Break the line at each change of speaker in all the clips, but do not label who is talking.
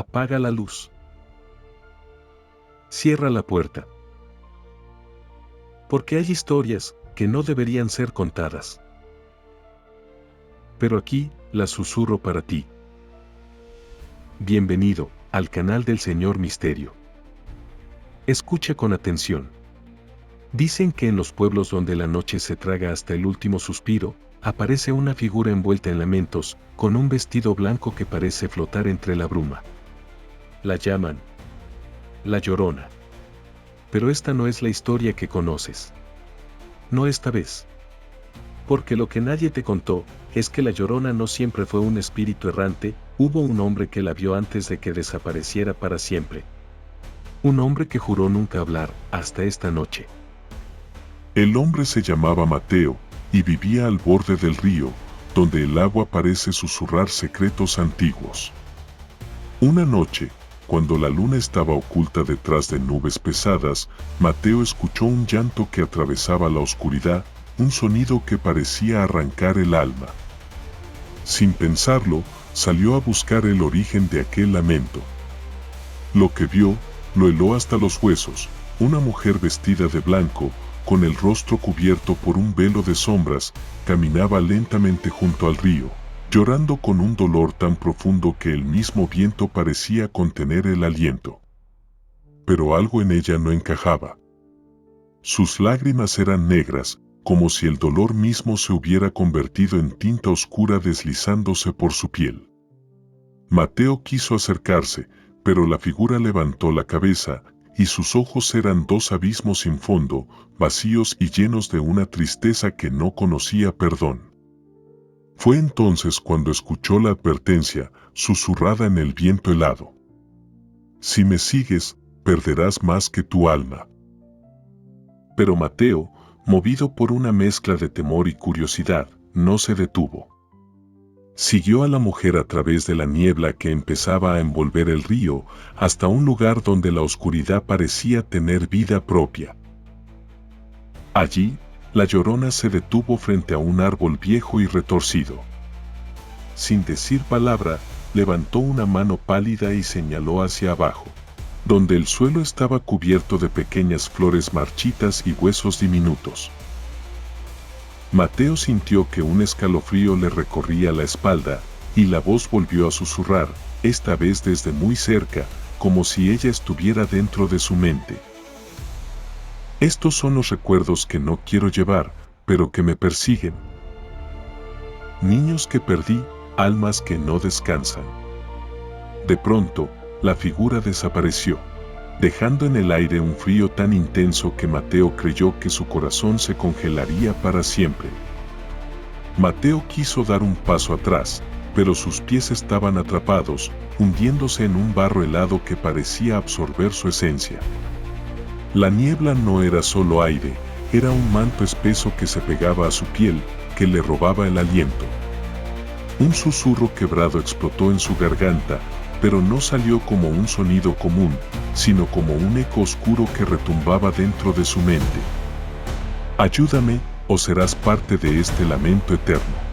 Apaga la luz. Cierra la puerta. Porque hay historias que no deberían ser contadas. Pero aquí las susurro para ti. Bienvenido al canal del Señor Misterio. Escucha con atención. Dicen que en los pueblos donde la noche se traga hasta el último suspiro, aparece una figura envuelta en lamentos, con un vestido blanco que parece flotar entre la bruma. La llaman La Llorona. Pero esta no es la historia que conoces. No esta vez. Porque lo que nadie te contó es que la Llorona no siempre fue un espíritu errante, hubo un hombre que la vio antes de que desapareciera para siempre. Un hombre que juró nunca hablar hasta esta noche.
El hombre se llamaba Mateo, y vivía al borde del río, donde el agua parece susurrar secretos antiguos. Una noche, cuando la luna estaba oculta detrás de nubes pesadas, Mateo escuchó un llanto que atravesaba la oscuridad, un sonido que parecía arrancar el alma. Sin pensarlo, salió a buscar el origen de aquel lamento. Lo que vio, lo heló hasta los huesos, una mujer vestida de blanco, con el rostro cubierto por un velo de sombras, caminaba lentamente junto al río, llorando con un dolor tan profundo que el mismo viento parecía contener el aliento. Pero algo en ella no encajaba. Sus lágrimas eran negras, como si el dolor mismo se hubiera convertido en tinta oscura deslizándose por su piel. Mateo quiso acercarse, pero la figura levantó la cabeza, y sus ojos eran dos abismos sin fondo, vacíos y llenos de una tristeza que no conocía perdón. Fue entonces cuando escuchó la advertencia, susurrada en el viento helado. Si me sigues, perderás más que tu alma. Pero Mateo, movido por una mezcla de temor y curiosidad, no se detuvo. Siguió a la mujer a través de la niebla que empezaba a envolver el río, hasta un lugar donde la oscuridad parecía tener vida propia. Allí, la Llorona se detuvo frente a un árbol viejo y retorcido. Sin decir palabra, levantó una mano pálida y señaló hacia abajo, donde el suelo estaba cubierto de pequeñas flores marchitas y huesos diminutos. Mateo sintió que un escalofrío le recorría la espalda, y la voz volvió a susurrar, esta vez desde muy cerca, como si ella estuviera dentro de su mente. Estos son los recuerdos que no quiero llevar, pero que me persiguen. Niños que perdí, almas que no descansan. De pronto, la figura desapareció, dejando en el aire un frío tan intenso que Mateo creyó que su corazón se congelaría para siempre. Mateo quiso dar un paso atrás, pero sus pies estaban atrapados, hundiéndose en un barro helado que parecía absorber su esencia. La niebla no era solo aire, era un manto espeso que se pegaba a su piel, que le robaba el aliento. Un susurro quebrado explotó en su garganta, pero no salió como un sonido común, sino como un eco oscuro que retumbaba dentro de su mente. Ayúdame, o serás parte de este lamento eterno.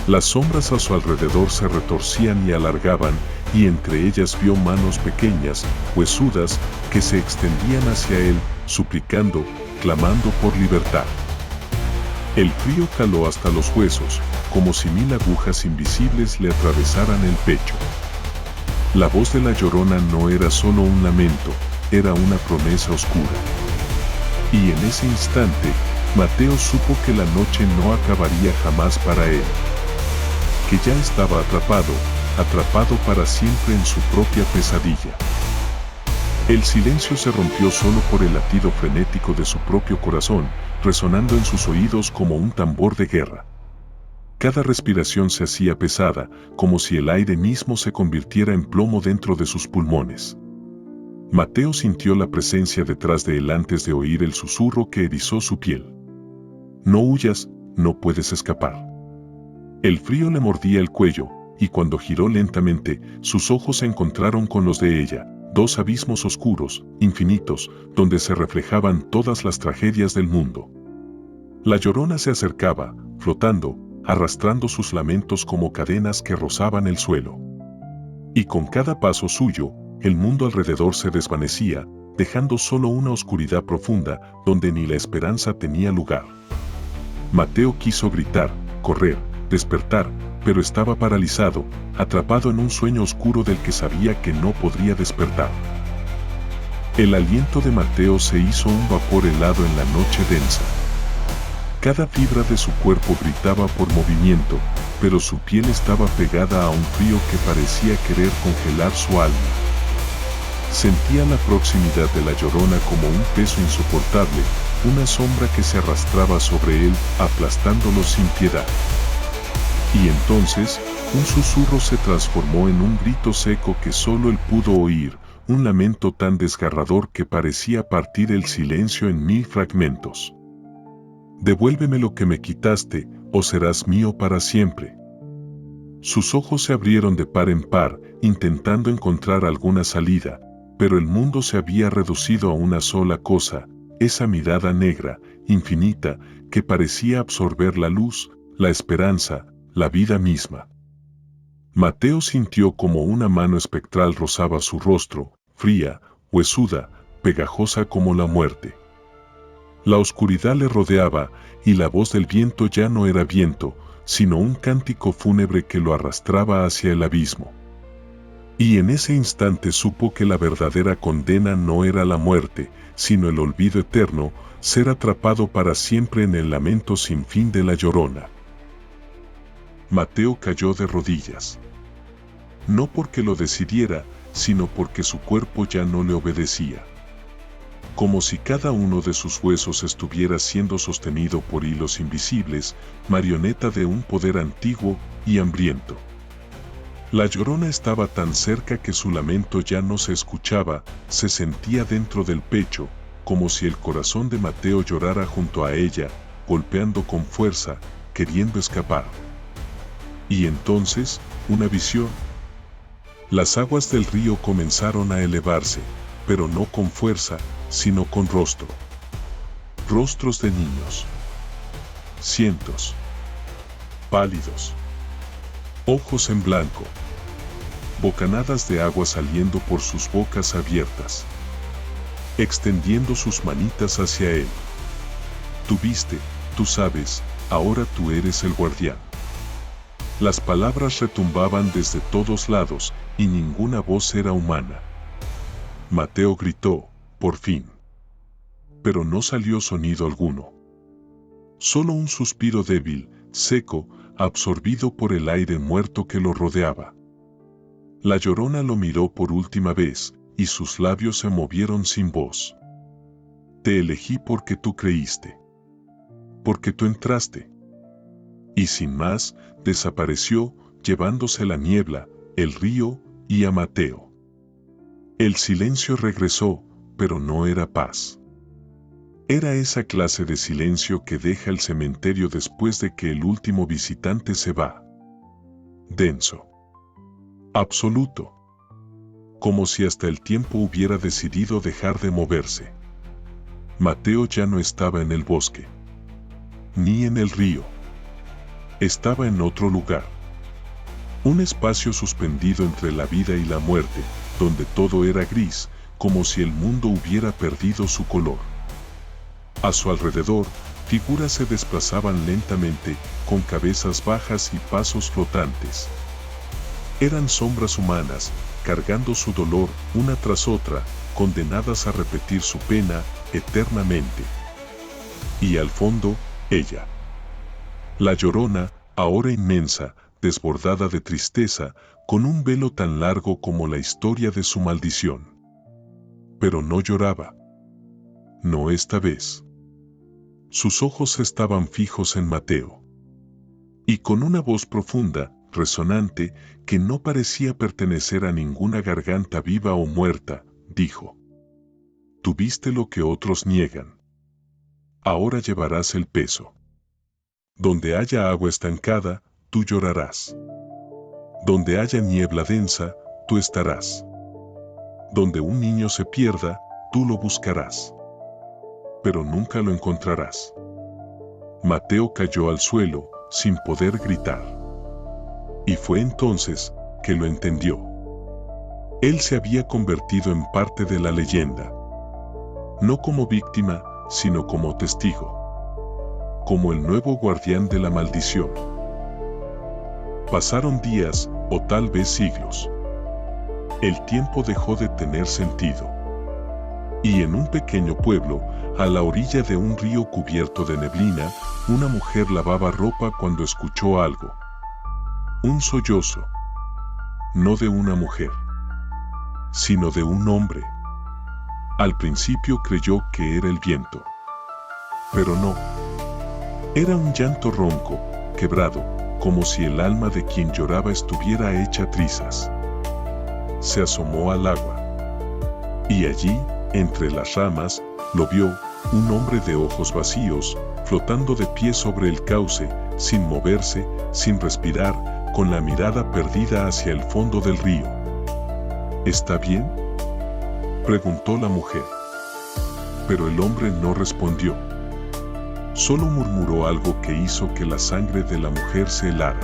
Las sombras a su alrededor se retorcían y alargaban, y entre ellas vio manos pequeñas, huesudas, que se extendían hacia él, suplicando, clamando por libertad. El frío caló hasta los huesos, como si 1000 agujas invisibles le atravesaran el pecho. La voz de la Llorona no era solo un lamento, era una promesa oscura. Y en ese instante, Mateo supo que la noche no acabaría jamás para él. Que ya estaba atrapado para siempre en su propia pesadilla. El silencio se rompió solo por el latido frenético de su propio corazón, resonando en sus oídos como un tambor de guerra. Cada respiración se hacía pesada, como si el aire mismo se convirtiera en plomo dentro de sus pulmones. Mateo sintió la presencia detrás de él antes de oír el susurro que erizó su piel. No huyas, no puedes escapar. El frío le mordía el cuello, y cuando giró lentamente, sus ojos se encontraron con los de ella, dos abismos oscuros, infinitos, donde se reflejaban todas las tragedias del mundo. La Llorona se acercaba, flotando, arrastrando sus lamentos como cadenas que rozaban el suelo. Y con cada paso suyo, el mundo alrededor se desvanecía, dejando solo una oscuridad profunda, donde ni la esperanza tenía lugar. Mateo quiso gritar, correr, despertar, pero estaba paralizado, atrapado en un sueño oscuro del que sabía que no podría despertar. El aliento de Mateo se hizo un vapor helado en la noche densa. Cada fibra de su cuerpo gritaba por movimiento, pero su piel estaba pegada a un frío que parecía querer congelar su alma. Sentía la proximidad de la Llorona como un peso insoportable, una sombra que se arrastraba sobre él, aplastándolo sin piedad. Y entonces, un susurro se transformó en un grito seco que solo él pudo oír, un lamento tan desgarrador que parecía partir el silencio en 1000 fragmentos. Devuélveme lo que me quitaste, o serás mío para siempre. Sus ojos se abrieron de par en par, intentando encontrar alguna salida, pero el mundo se había reducido a una sola cosa, esa mirada negra, infinita, que parecía absorber la luz, la esperanza, la vida misma. Mateo sintió como una mano espectral rozaba su rostro, fría, huesuda, pegajosa como la muerte. La oscuridad le rodeaba, y la voz del viento ya no era viento, sino un cántico fúnebre que lo arrastraba hacia el abismo. Y en ese instante supo que la verdadera condena no era la muerte, sino el olvido eterno, ser atrapado para siempre en el lamento sin fin de la Llorona. Mateo cayó de rodillas. No porque lo decidiera, sino porque su cuerpo ya no le obedecía. Como si cada uno de sus huesos estuviera siendo sostenido por hilos invisibles, marioneta de un poder antiguo y hambriento. La Llorona estaba tan cerca que su lamento ya no se escuchaba, se sentía dentro del pecho, como si el corazón de Mateo llorara junto a ella, golpeando con fuerza, queriendo escapar. Y entonces, una visión. Las aguas del río comenzaron a elevarse, pero no con fuerza, sino con rostro. Rostros de niños. Cientos. Pálidos. Ojos en blanco. Bocanadas de agua saliendo por sus bocas abiertas. Extendiendo sus manitas hacia él. Tú viste, tú sabes, ahora tú eres el guardián. Las palabras retumbaban desde todos lados, y ninguna voz era humana. Mateo gritó, por fin. Pero no salió sonido alguno. Solo un suspiro débil, seco, absorbido por el aire muerto que lo rodeaba. La Llorona lo miró por última vez, y sus labios se movieron sin voz. Te elegí porque tú creíste. Porque tú entraste. Y sin más, desapareció, llevándose la niebla, el río y a Mateo. El silencio regresó, pero no era paz. Era esa clase de silencio que deja el cementerio después de que el último visitante se va. Denso. Absoluto. Como si hasta el tiempo hubiera decidido dejar de moverse. Mateo ya no estaba en el bosque. Ni en el río. Estaba en otro lugar. Un espacio suspendido entre la vida y la muerte, donde todo era gris, como si el mundo hubiera perdido su color. A su alrededor, figuras se desplazaban lentamente, con cabezas bajas y pasos flotantes. Eran sombras humanas, cargando su dolor una tras otra, condenadas a repetir su pena eternamente. Y al fondo, ella. La Llorona, ahora inmensa, desbordada de tristeza, con un velo tan largo como la historia de su maldición. Pero no lloraba. No esta vez. Sus ojos estaban fijos en Mateo. Y con una voz profunda, resonante, que no parecía pertenecer a ninguna garganta viva o muerta, dijo: Tuviste lo que otros niegan. Ahora llevarás el peso. Donde haya agua estancada, tú llorarás. Donde haya niebla densa, tú estarás. Donde un niño se pierda, tú lo buscarás. Pero nunca lo encontrarás. Mateo cayó al suelo, sin poder gritar. Y fue entonces que lo entendió. Él se había convertido en parte de la leyenda, no como víctima, sino como testigo, como el nuevo guardián de la maldición. Pasaron días, o tal vez siglos. El tiempo dejó de tener sentido. Y en un pequeño pueblo, a la orilla de un río cubierto de neblina, una mujer lavaba ropa cuando escuchó algo. Un sollozo. No de una mujer, sino de un hombre. Al principio creyó que era el viento. Pero no. Era un llanto ronco, quebrado, como si el alma de quien lloraba estuviera hecha trizas. Se asomó al agua. Y allí, entre las ramas, lo vio, un hombre de ojos vacíos, flotando de pie sobre el cauce, sin moverse, sin respirar, con la mirada perdida hacia el fondo del río. ¿Está bien?, preguntó la mujer. Pero el hombre no respondió. Solo murmuró algo que hizo que la sangre de la mujer se helara.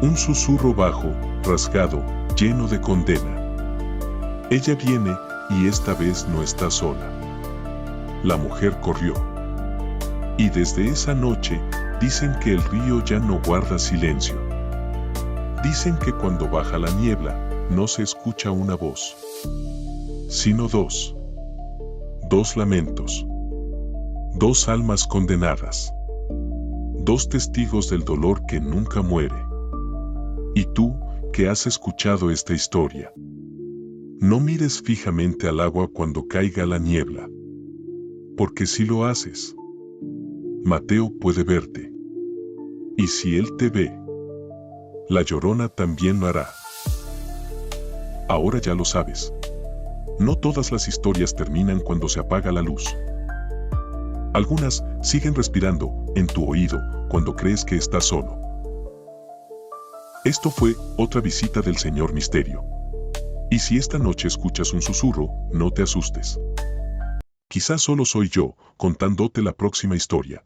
Un susurro bajo, rasgado, lleno de condena. Ella viene, y esta vez no está sola. La mujer corrió. Y desde esa noche, dicen que el río ya no guarda silencio. Dicen que cuando baja la niebla, no se escucha una voz, sino dos. Dos lamentos. Dos almas condenadas. Dos testigos del dolor que nunca muere. Y tú, que has escuchado esta historia, no mires fijamente al agua cuando caiga la niebla. Porque si lo haces, Mateo puede verte. Y si él te ve, la Llorona también lo hará. Ahora ya lo sabes. No todas las historias terminan cuando se apaga la luz. Algunas siguen respirando en tu oído cuando crees que estás solo. Esto fue otra visita del Señor Misterio. Y si esta noche escuchas un susurro, no te asustes. Quizás solo soy yo, contándote la próxima historia.